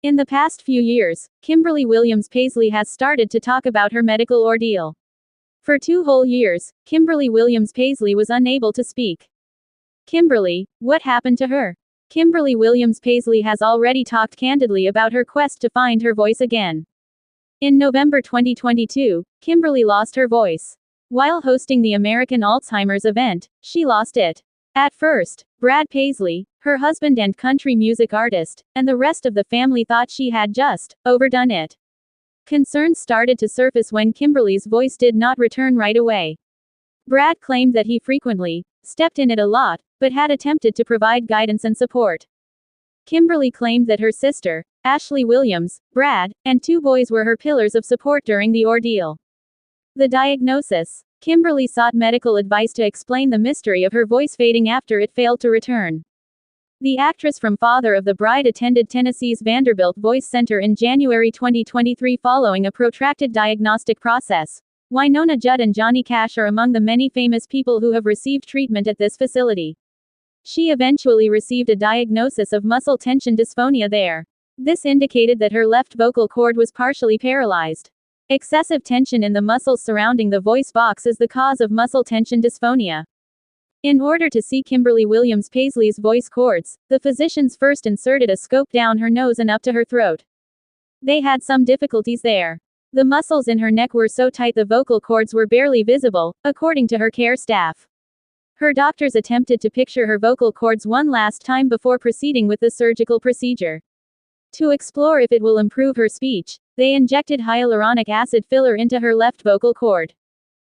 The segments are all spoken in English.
In the past few years, Kimberly Williams-Paisley has started to talk about her medical ordeal. For 2 whole years, Kimberly Williams-Paisley was unable to speak. Kimberly, what happened to her? Kimberly Williams-Paisley has already talked candidly about her quest to find her voice again. In November 2022, Kimberly lost her voice. While hosting the American Alzheimer's event, she lost it. At first, Brad Paisley, her husband and country music artist, and the rest of the family thought she had just overdone it. Concerns started to surface when Kimberly's voice did not return right away. Brad claimed that he frequently stepped in it a lot, but had attempted to provide guidance and support. Kimberly claimed that her sister, Ashley Williams, Brad, and 2 boys were her pillars of support during the ordeal. The diagnosis. Kimberly sought medical advice to explain the mystery of her voice fading after it failed to return. The actress from Father of the Bride attended Tennessee's Vanderbilt Voice Center in January 2023 following a protracted diagnostic process. Winona Judd and Johnny Cash are among the many famous people who have received treatment at this facility. She eventually received a diagnosis of muscle tension dysphonia there. This indicated that her left vocal cord was partially paralyzed. Excessive tension in the muscles surrounding the voice box is the cause of muscle tension dysphonia. In order to see Kimberly Williams-Paisley's voice cords, the physicians first inserted a scope down her nose and up to her throat. They had some difficulties there. The muscles in her neck were so tight the vocal cords were barely visible, according to her care staff. Her doctors attempted to picture her vocal cords one last time before proceeding with the surgical procedure. To explore if it will improve her speech, they injected hyaluronic acid filler into her left vocal cord.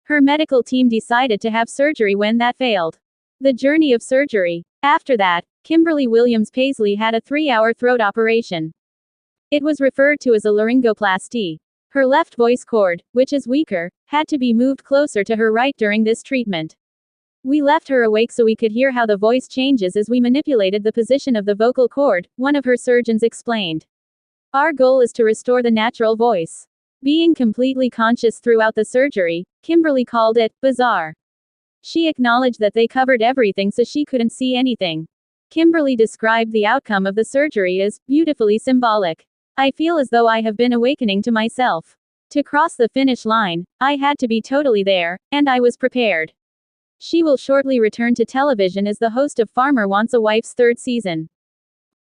Her medical team decided to have surgery when that failed. The journey of surgery. After that, Kimberly Williams-Paisley had a 3-hour throat operation. It was referred to as a laryngoplasty. Her left voice cord, which is weaker, had to be moved closer to her right during this treatment. We left her awake so we could hear how the voice changes as we manipulated the position of the vocal cord, one of her surgeons explained. Our goal is to restore the natural voice. Being completely conscious throughout the surgery, Kimberly called it bizarre. She acknowledged that they covered everything so she couldn't see anything. Kimberly described the outcome of the surgery as beautifully symbolic. I feel as though I have been awakening to myself. To cross the finish line, I had to be totally there, and I was prepared. She will shortly return to television as the host of Farmer Wants a Wife's 3rd season.